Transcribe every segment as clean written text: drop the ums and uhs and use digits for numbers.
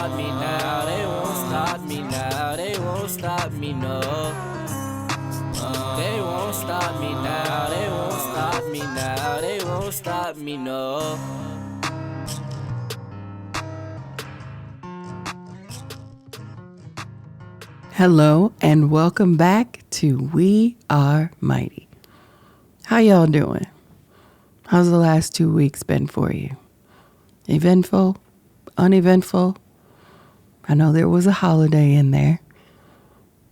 stop me now, they won't stop me now, they won't stop me, no. They won't stop me now, they won't stop me now, they won't stop me, no. Hello and welcome back to We Are Mighty. How y'all doing? How's the last 2 weeks been for you? Eventful? Uneventful? I know there was a holiday in there.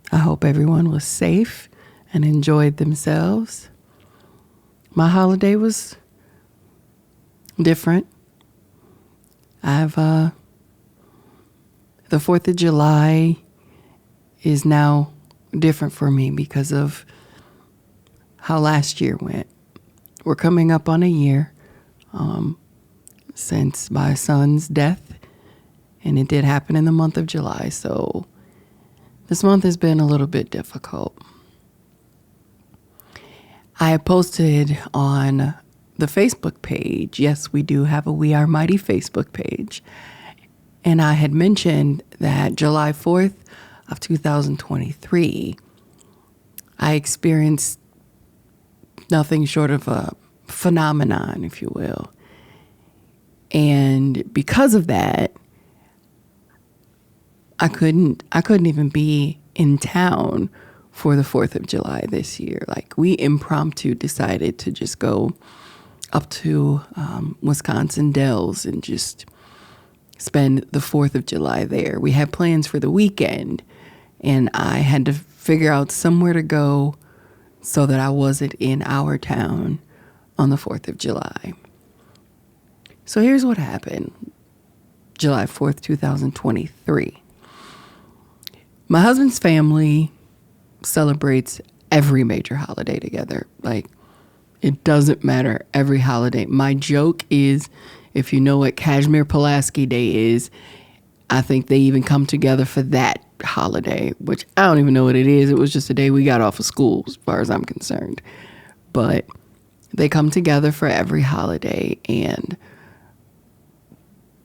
I hope everyone was safe and enjoyed themselves. My holiday was different. The 4th of July is now different for me because of how last year went. We're coming up on a year since my son's death, and it did happen in the month of July, so this month has been a little bit difficult. I posted on the Facebook page, yes, we do have a We Are Mighty Facebook page, and I had mentioned that July 4th of 2023, I experienced nothing short of a phenomenon, if you will. And because of that, I couldn't even be in town for the 4th of July this year. Like, we impromptu decided to just go up to Wisconsin Dells and just spend the 4th of July there. We had plans for the weekend, and I had to figure out somewhere to go so that I wasn't in our town on the 4th of July. So here's what happened. July 4th, 2023. My husband's family celebrates every major holiday together. Like, it doesn't matter, every holiday. My joke is, if you know what Kashmir Pulaski Day is, I think they even come together for that holiday, which I don't even know what it is. It was just a day we got off of school, as far as I'm concerned. But they come together for every holiday. And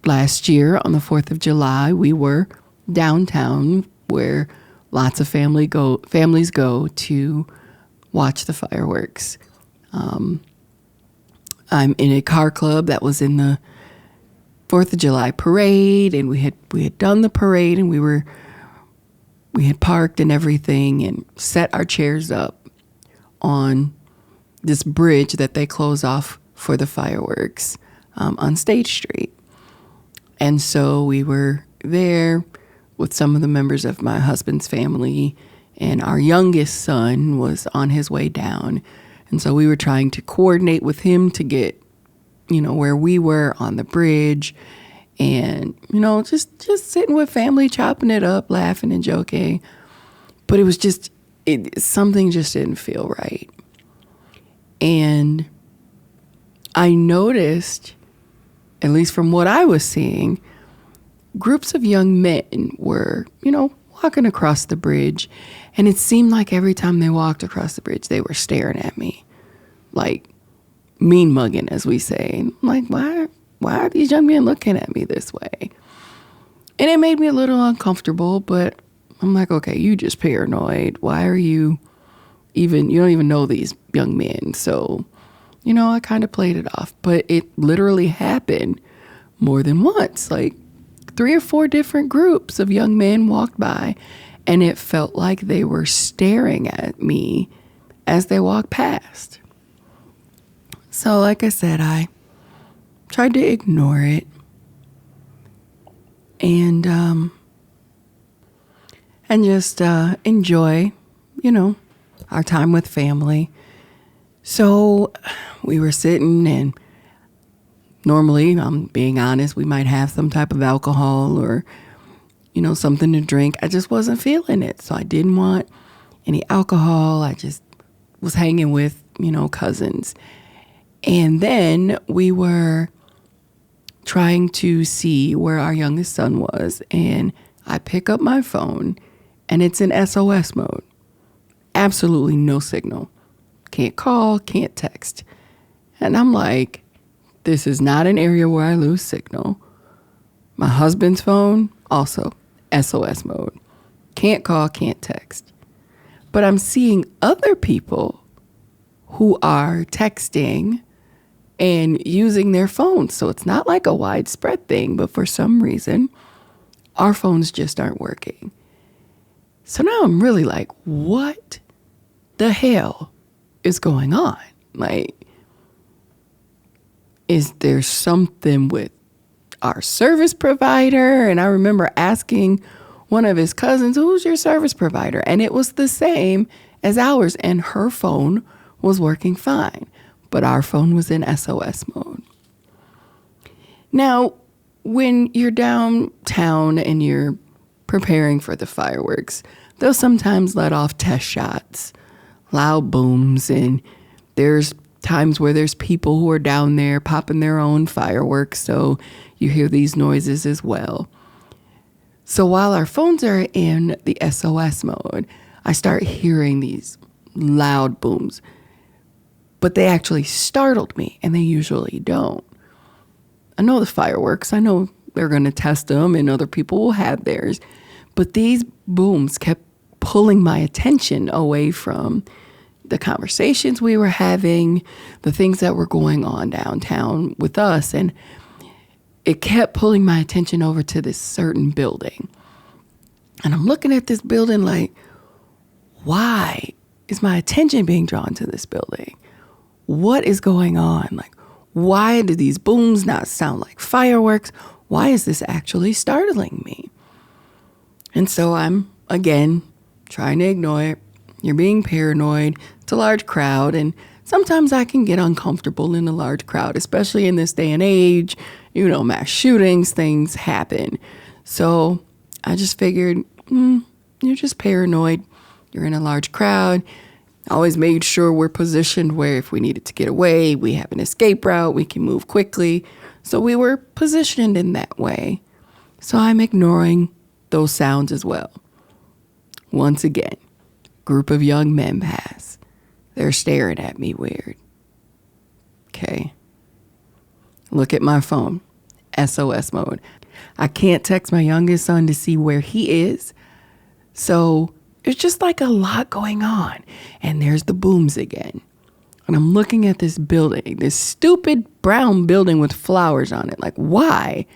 last year, on the 4th of July, we were downtown where lots of families go to watch the fireworks. I'm in a car club that was in the 4th of July parade, and we had done the parade, and we had parked and everything and set our chairs up on this bridge that they close off for the fireworks on State Street. And so we were there with some of the members of my husband's family, and our youngest son was on his way down. And so we were trying to coordinate with him to get, where we were on the bridge, and, just sitting with family, chopping it up, laughing and joking. But it was something just didn't feel right. And I noticed, at least from what I was seeing, groups of young men were, walking across the bridge. And it seemed like every time they walked across the bridge, they were staring at me, like mean mugging, as we say. I'm like, why are these young men looking at me this way? And it made me a little uncomfortable, but I'm like, okay, you just paranoid. Why are you you don't even know these young men. So, I kind of played it off, but it literally happened more than once. Like 3 or 4 different groups of young men walked by, and it felt like they were staring at me as they walked past. So like I said, I tried to ignore it and just enjoy, our time with family. So we were sitting, and normally, I'm being honest, we might have some type of alcohol or, something to drink. I just wasn't feeling it. So I didn't want any alcohol. I just was hanging with, cousins. And then we were trying to see where our youngest son was. And I pick up my phone, and it's in SOS mode. Absolutely no signal. Can't call, can't text. And I'm like, this is not an area where I lose signal. My husband's phone, also SOS mode. Can't call, can't text. But I'm seeing other people who are texting and using their phones. So it's not like a widespread thing, but for some reason, our phones just aren't working. So now I'm really like, what the hell is going on? Like, is there something with our service provider? And I remember asking one of his cousins, who's your service provider? And it was the same as ours. And her phone was working fine, but our phone was in SOS mode. Now, when you're downtown and you're preparing for the fireworks, they'll sometimes let off test shots, loud booms, and there's times where there's people who are down there popping their own fireworks, so you hear these noises as well. So while our phones are in the SOS mode, I start hearing these loud booms, but they actually startled me, and they usually don't. I know the fireworks. I know they're going to test them, and other people will have theirs. But these booms kept pulling my attention away from the conversations we were having, the things that were going on downtown with us. And it kept pulling my attention over to this certain building. And I'm looking at this building like, why is my attention being drawn to this building? What is going on? Like, why do these booms not sound like fireworks? Why is this actually startling me? And so I'm, again, trying to ignore it. You're being paranoid. It's a large crowd, and sometimes I can get uncomfortable in a large crowd, especially in this day and age. You know, mass shootings, things happen. So I just figured, you're just paranoid. You're in a large crowd. I always made sure we're positioned where if we needed to get away, we have an escape route, we can move quickly. So we were positioned in that way. So I'm ignoring those sounds as well. Once again, group of young men pass. They're staring at me weird. Okay. Look at my phone. SOS mode. I can't text my youngest son to see where he is. So there's just like a lot going on. And there's the booms again. And I'm looking at this building, this stupid brown building with flowers on it. Like, why?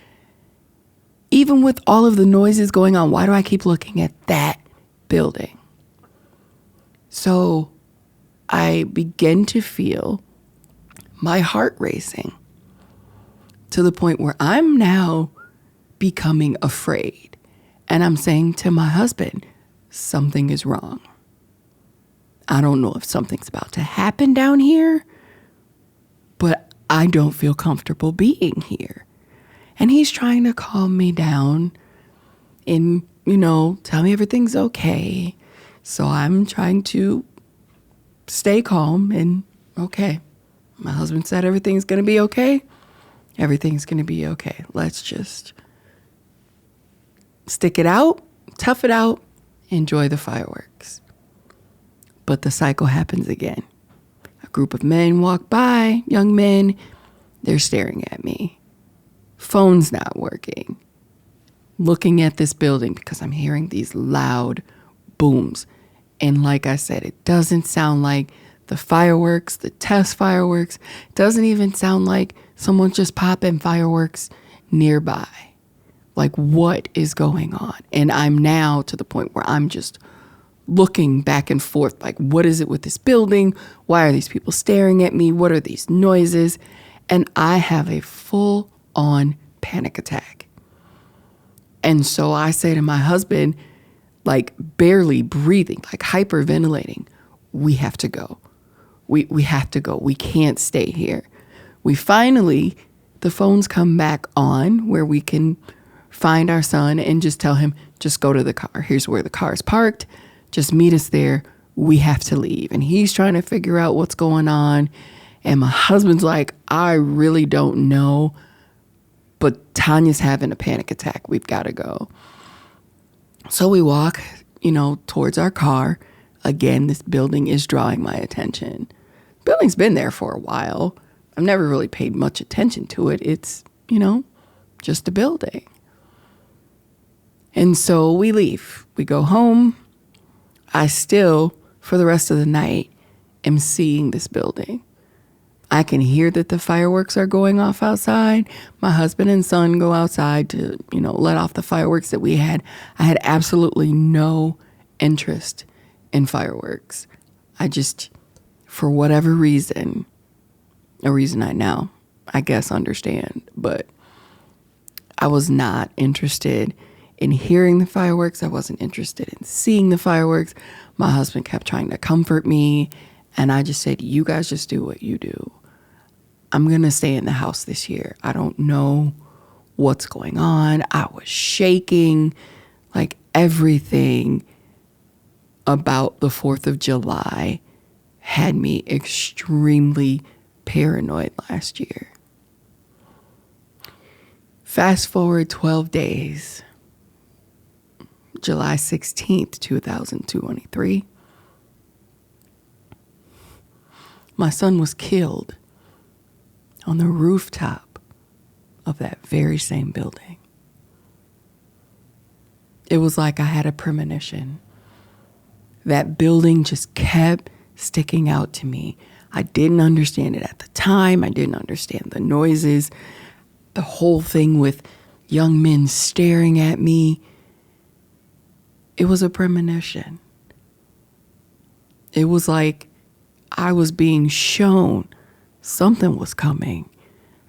Even with all of the noises going on, why do I keep looking at that building? So I begin to feel my heart racing to the point where I'm now becoming afraid. And I'm saying to my husband, something is wrong. I don't know if something's about to happen down here, but I don't feel comfortable being here. And he's trying to calm me down and, tell me everything's okay. So I'm trying to stay calm and okay. My husband said everything's going to be okay. Everything's going to be okay. Let's just stick it out, tough it out, enjoy the fireworks. But the cycle happens again. A group of men walk by, young men. They're staring at me. Phone's not working. Looking at this building because I'm hearing these loud booms. And like I said, it doesn't sound like the fireworks, the test fireworks. It doesn't even sound like someone's just popping fireworks nearby. Like, what is going on? And I'm now to the point where I'm just looking back and forth. Like, what is it with this building? Why are these people staring at me? What are these noises? And I have a full-on panic attack. And so I say to my husband, like barely breathing, like hyperventilating, we have to go. We have to go. We can't stay here. We finally, the phones come back on where we can find our son and just tell him, just go to the car. Here's where the car is parked. Just meet us there. We have to leave. And he's trying to figure out what's going on. And my husband's like, I really don't know, but Tanya's having a panic attack. We've got to go. So we walk, towards our car. Again, this building is drawing my attention. The building's been there for a while. I've never really paid much attention to it. It's, just a building. And so we leave. We go home. I still, for the rest of the night, am seeing this building. I can hear that the fireworks are going off outside. My husband and son go outside to, let off the fireworks that we had. I had absolutely no interest in fireworks. I just, for whatever reason, a reason I now, I guess, understand, but I was not interested in hearing the fireworks. I wasn't interested in seeing the fireworks. My husband kept trying to comfort me, and I just said, you guys just do what you do. I'm going to stay in the house this year. I don't know what's going on. I was shaking. Like, everything about the 4th of July had me extremely paranoid last year. Fast forward 12 days, July 16th, 2023, my son was killed on the rooftop of that very same building. It was like I had a premonition. That building just kept sticking out to me. I didn't understand it at the time. I didn't understand the noises, the whole thing with young men staring at me. It was a premonition. It was like I was being shown something was coming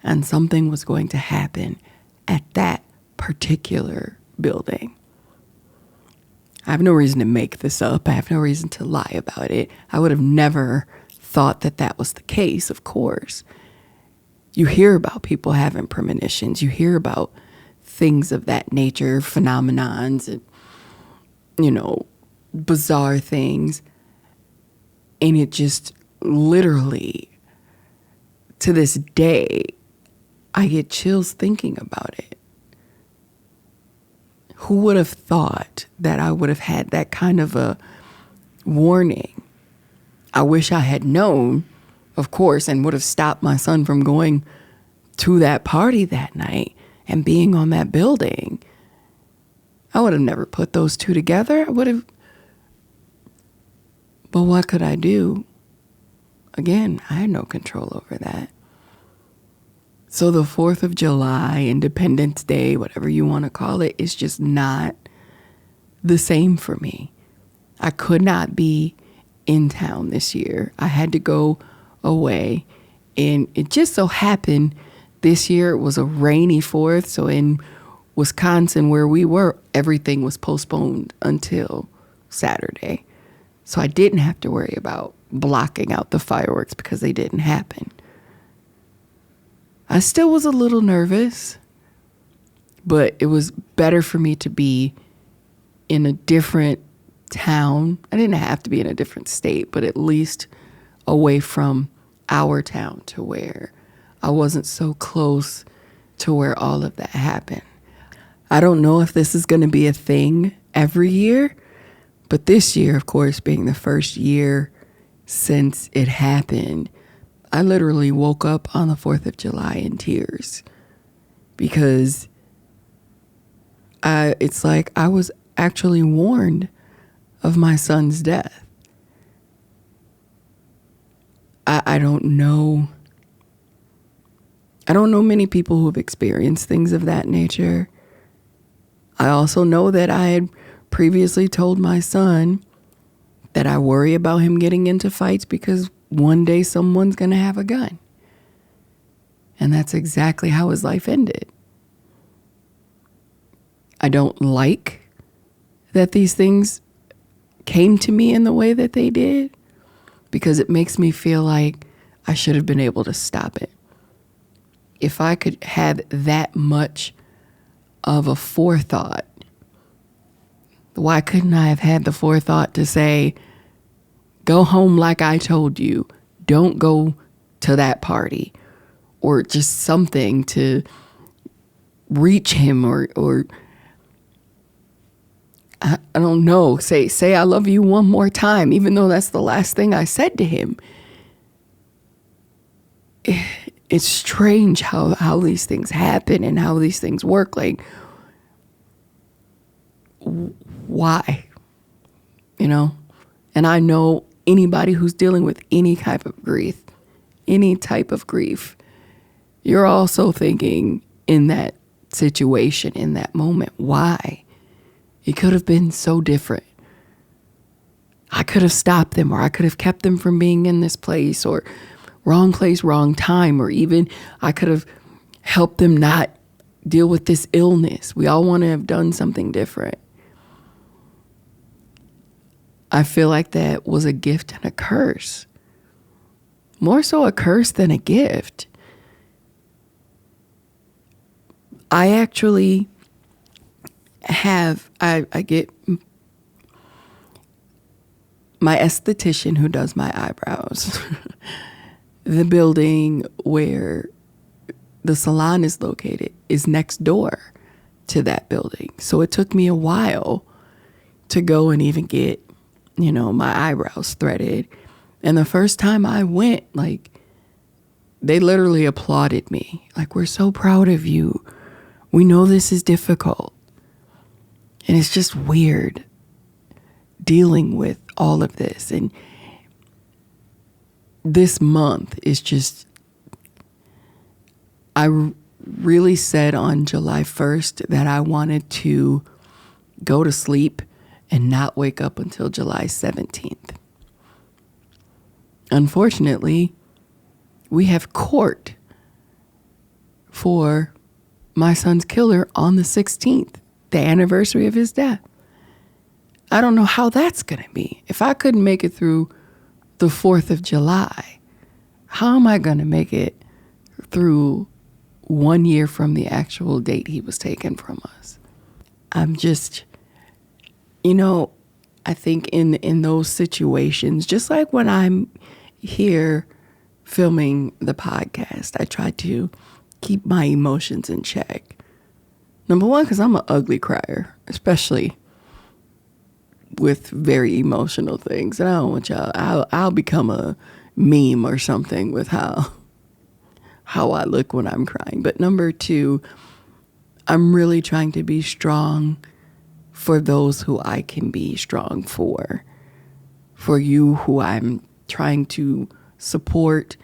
and something was going to happen at that particular building. I have no reason to make this up. I have no reason to lie about it. I would have never thought that that was the case, of course. You hear about people having premonitions. You hear about things of that nature, phenomenons, and, bizarre things. And it just literally, to this day, I get chills thinking about it. Who would have thought that I would have had that kind of a warning? I wish I had known, of course, and would have stopped my son from going to that party that night and being on that building. I would have never put those two together. I would have. But what could I do? Again, I had no control over that. So the 4th of July, Independence Day, whatever you want to call it, is just not the same for me. I could not be in town this year. I had to go away. And it just so happened this year it was a rainy 4th. So in Wisconsin, where we were, everything was postponed until Saturday. So I didn't have to worry about blocking out the fireworks because they didn't happen. I still was a little nervous, but it was better for me to be in a different town. I didn't have to be in a different state, but at least away from our town to where I wasn't so close to where all of that happened. I don't know if this is going to be a thing every year, but this year, of course, being the first year since it happened, I literally woke up on the 4th of July in tears because it's like I was actually warned of my son's death. I don't know. I don't know many people who have experienced things of that nature. I also know that I had previously told my son that I worry about him getting into fights because one day someone's going to have a gun. And that's exactly how his life ended. I don't like that these things came to me in the way that they did because it makes me feel like I should have been able to stop it. If I could have that much of a forethought, why couldn't I have had the forethought to say, go home like I told you, don't go to that party, or just something to reach him, or I don't know, say I love you one more time, even though that's the last thing I said to him. It's strange how these things happen and how these things work. Like, why? You know? And I know anybody who's dealing with any type of grief, you're also thinking in that situation, in that moment, why? It could have been so different. I could have stopped them, or I could have kept them from being in this place, or wrong place, wrong time, or even I could have helped them not deal with this illness. We all want to have done something different. I feel like that was a gift and a curse. More so a curse than a gift. I actually I get my esthetician who does my eyebrows. The building where the salon is located is next door to that building. So it took me a while to go and even get, my eyebrows threaded. And the first time I went, they literally applauded me. We're so proud of you. We know this is difficult. And it's just weird dealing with all of this. And this month is just, I really said on July 1st that I wanted to go to sleep and not wake up until July 17th. Unfortunately, we have court for my son's killer on the 16th, the anniversary of his death. I don't know how that's going to be. If I couldn't make it through the 4th of July, how am I going to make it through 1 year from the actual date he was taken from us? I'm just, I think in those situations, just like when I'm here filming the podcast, I try to keep my emotions in check. Number one, because I'm an ugly crier, especially with very emotional things. And I don't want y'all, I'll become a meme or something with how I look when I'm crying. But number two, I'm really trying to be strong for those who I can be strong for you who I'm trying to support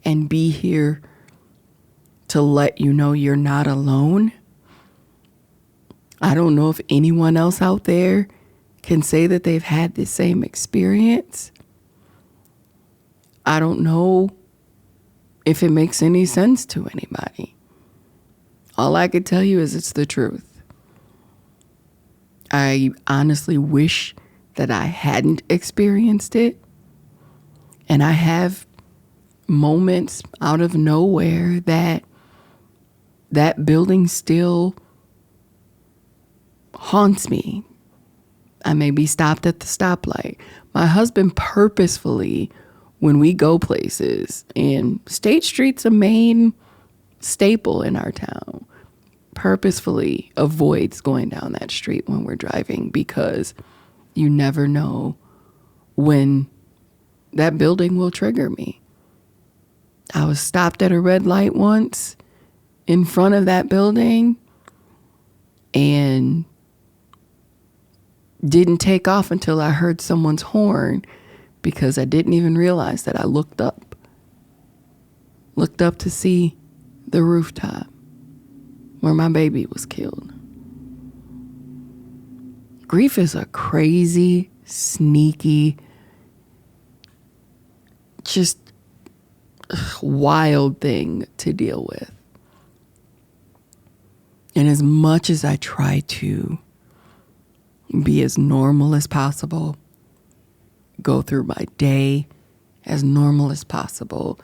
and be here to let you know you're not alone. I don't know if anyone else out there can say that they've had the same experience. I don't know if it makes any sense to anybody. All I can tell you is it's the truth. I honestly wish that I hadn't experienced it. And I have moments out of nowhere that building still haunts me. I may be stopped at the stoplight. My husband purposefully, when we go places, and State Street's a main staple in our town, purposefully avoids going down that street when we're driving, because you never know when that building will trigger me. I was stopped at a red light once in front of that building and didn't take off until I heard someone's horn, because I didn't even realize that I looked up to see the rooftop where my baby was killed. Grief is a crazy, sneaky, just wild thing to deal with. And as much as I try to be as normal as possible, go through my day as normal as possible,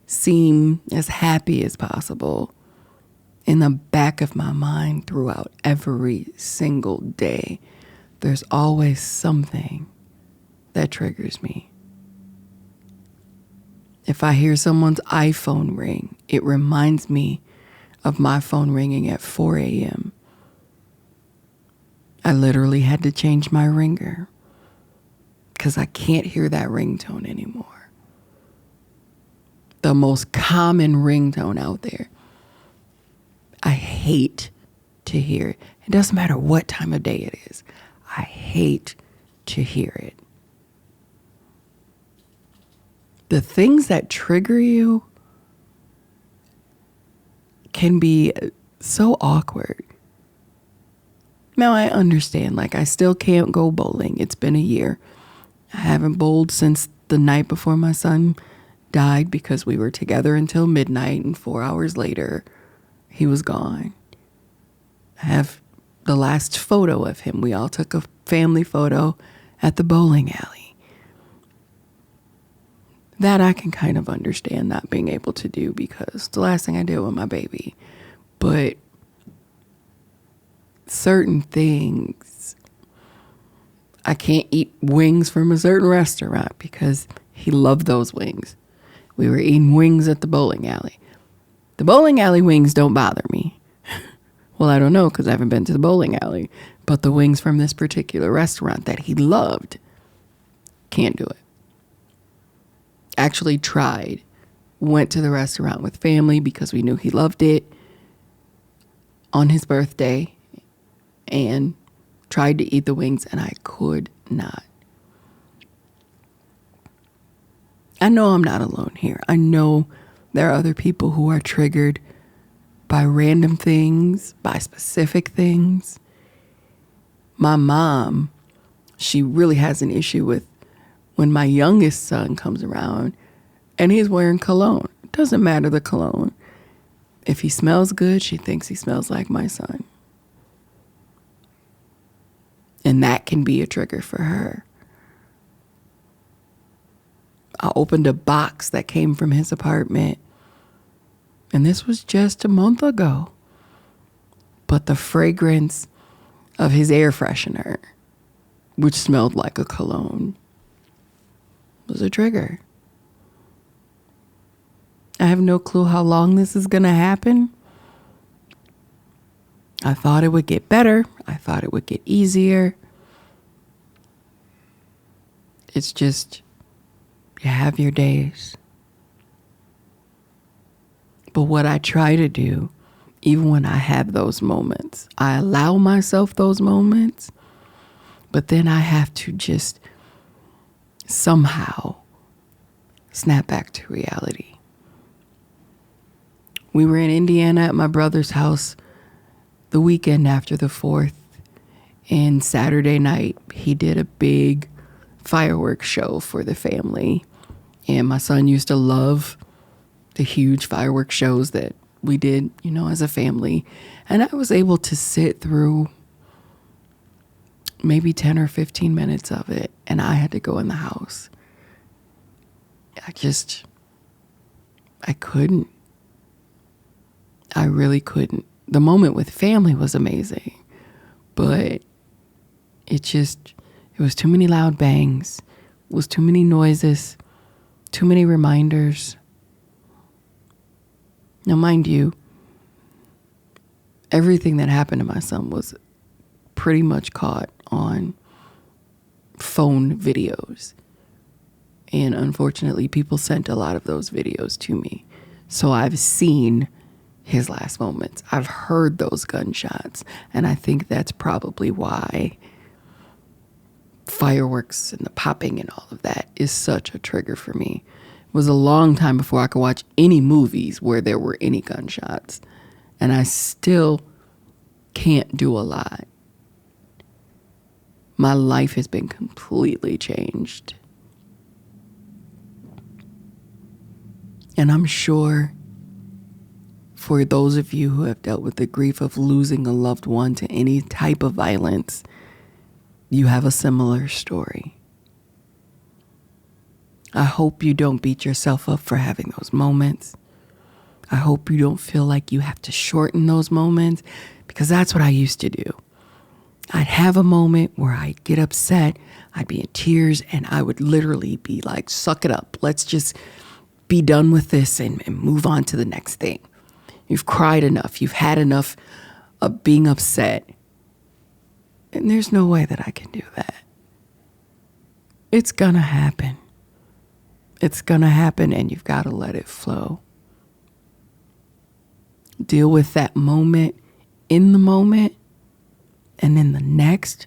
seem as happy as possible, in the back of my mind throughout every single day, there's always something that triggers me. If I hear someone's iPhone ring, it reminds me of my phone ringing at 4 a.m. I literally had to change my ringer because I can't hear that ringtone anymore. The most common ringtone out there. I hate to hear it. It doesn't matter what time of day it is. I hate to hear it. The things that trigger you can be so awkward. Now, I understand, like, I still can't go bowling. It's been a year. I haven't bowled since the night before my son died because we were together until midnight, and 4 hours later, he was gone. I have the last photo of him. We all took a family photo at the bowling alley. That I can kind of understand not being able to do because it's the last thing I did with my baby. But certain things, I can't eat wings from a certain restaurant because he loved those wings. We were eating wings at the bowling alley. The bowling alley wings don't bother me. Well, I don't know because I haven't been to the bowling alley. But the wings from this particular restaurant that he loved, can't do it. Actually tried. Went to the restaurant with family because we knew he loved it on his birthday and tried to eat the wings, and I could not. I know I'm not alone here. I know there are other people who are triggered by random things, by specific things. My mom, she really has an issue with when my youngest son comes around and he's wearing cologne. It doesn't matter the cologne. If he smells good, she thinks he smells like my son. And that can be a trigger for her. I opened a box that came from his apartment, and this was just a month ago. But the fragrance of his air freshener, which smelled like a cologne, was a trigger. I have no clue how long this is going to happen. I thought it would get better. I thought it would get easier. It's just, you have your days. But what I try to do, even when I have those moments, I allow myself those moments, but then I have to just somehow snap back to reality. We were in Indiana at my brother's house the weekend after the 4th, and Saturday night he did a big fireworks show for the family. And my son used to love the huge fireworks shows that we did, as a family. And I was able to sit through maybe 10 or 15 minutes of it, and I had to go in the house. I couldn't. I really couldn't. The moment with family was amazing, but it was too many loud bangs. It was too many noises, too many reminders. Now, mind you, everything that happened to my son was pretty much caught on phone videos. And unfortunately, people sent a lot of those videos to me. So I've seen his last moments. I've heard those gunshots. And I think that's probably why fireworks and the popping and all of that is such a trigger for me. It was a long time before I could watch any movies where there were any gunshots. And I still can't do a lot. My life has been completely changed. And I'm sure for those of you who have dealt with the grief of losing a loved one to any type of violence, you have a similar story. I hope you don't beat yourself up for having those moments. I hope you don't feel like you have to shorten those moments, because that's what I used to do. I'd have a moment where I'd get upset, I'd be in tears, and I would literally be like, suck it up. Let's just be done with this and move on to the next thing. You've cried enough. You've had enough of being upset. And there's no way that I can do that. It's gonna happen. It's gonna happen, and you've got to let it flow. Deal with that moment in the moment, and then the next,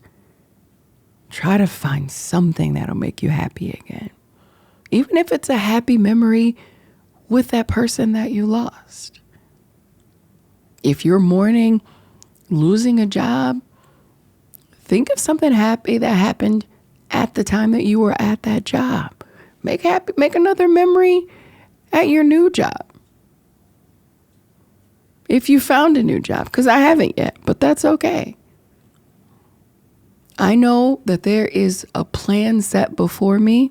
try to find something that'll make you happy again. Even if it's a happy memory with that person that you lost. If you're mourning losing a job, think of something happy that happened at the time that you were at that job. Make another memory at your new job. If you found a new job, because I haven't yet, but that's okay. I know that there is a plan set before me,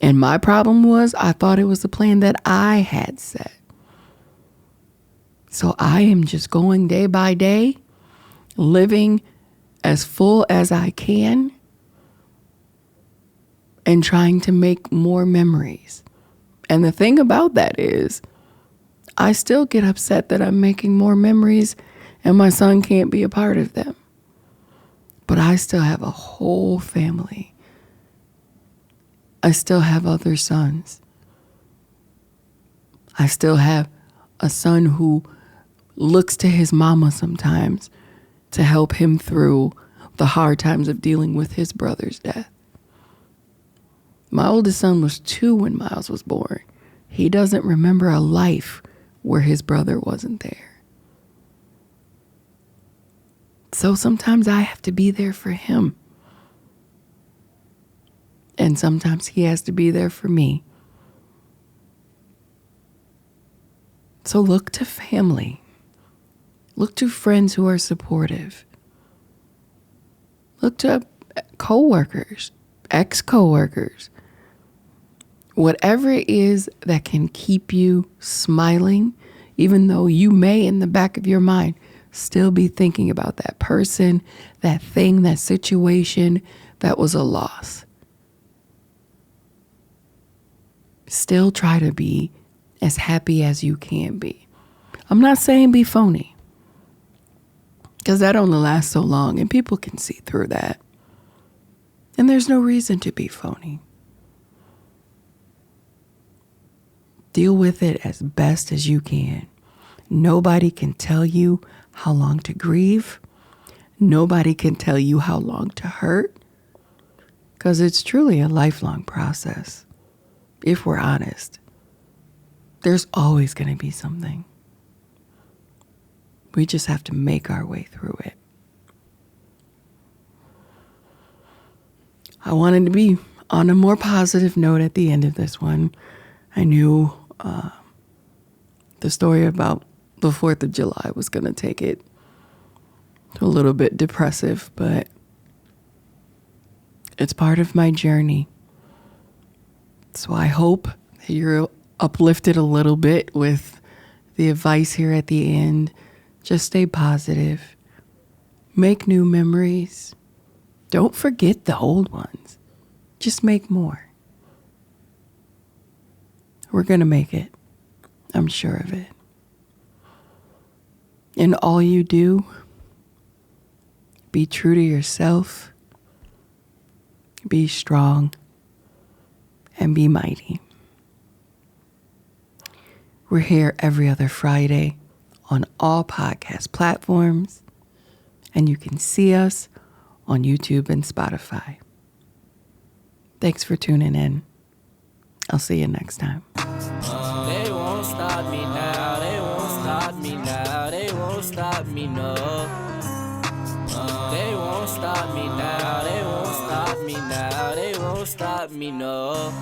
and my problem was I thought it was the plan that I had set. So I am just going day by day, living as full as I can, and trying to make more memories. And the thing about that is, I still get upset that I'm making more memories and my son can't be a part of them. But I still have a whole family. I still have other sons. I still have a son who looks to his mama sometimes to help him through the hard times of dealing with his brother's death. My oldest son was 2 when Miles was born. He doesn't remember a life where his brother wasn't there. So sometimes I have to be there for him. And sometimes he has to be there for me. So look to family. Look to friends who are supportive. Look to coworkers, ex-coworkers. Whatever it is that can keep you smiling, even though you may in the back of your mind still be thinking about that person, that thing, that situation that was a loss. Still try to be as happy as you can be. I'm not saying be phony, because that only lasts so long and people can see through that. And there's no reason to be phony. Deal with it as best as you can. Nobody can tell you how long to grieve. Nobody can tell you how long to hurt, because it's truly a lifelong process. If we're honest, there's always going to be something. We just have to make our way through it. I wanted to be on a more positive note at the end of this one. I knew the story about the 4th of July was going to take it to a little bit depressive, but it's part of my journey. So I hope that you're uplifted a little bit with the advice here at the end. Just stay positive. Make new memories. Don't forget the old ones. Just make more. We're going to make it. I'm sure of it. In all you do, be true to yourself, be strong, and be mighty. We're here every other Friday on all podcast platforms, and you can see us on YouTube and Spotify. Thanks for tuning in. I'll see you next time. They won't stop me now, they won't stop me now, they won't stop me, no. They won't stop me now, they won't stop me now, they won't stop me, no.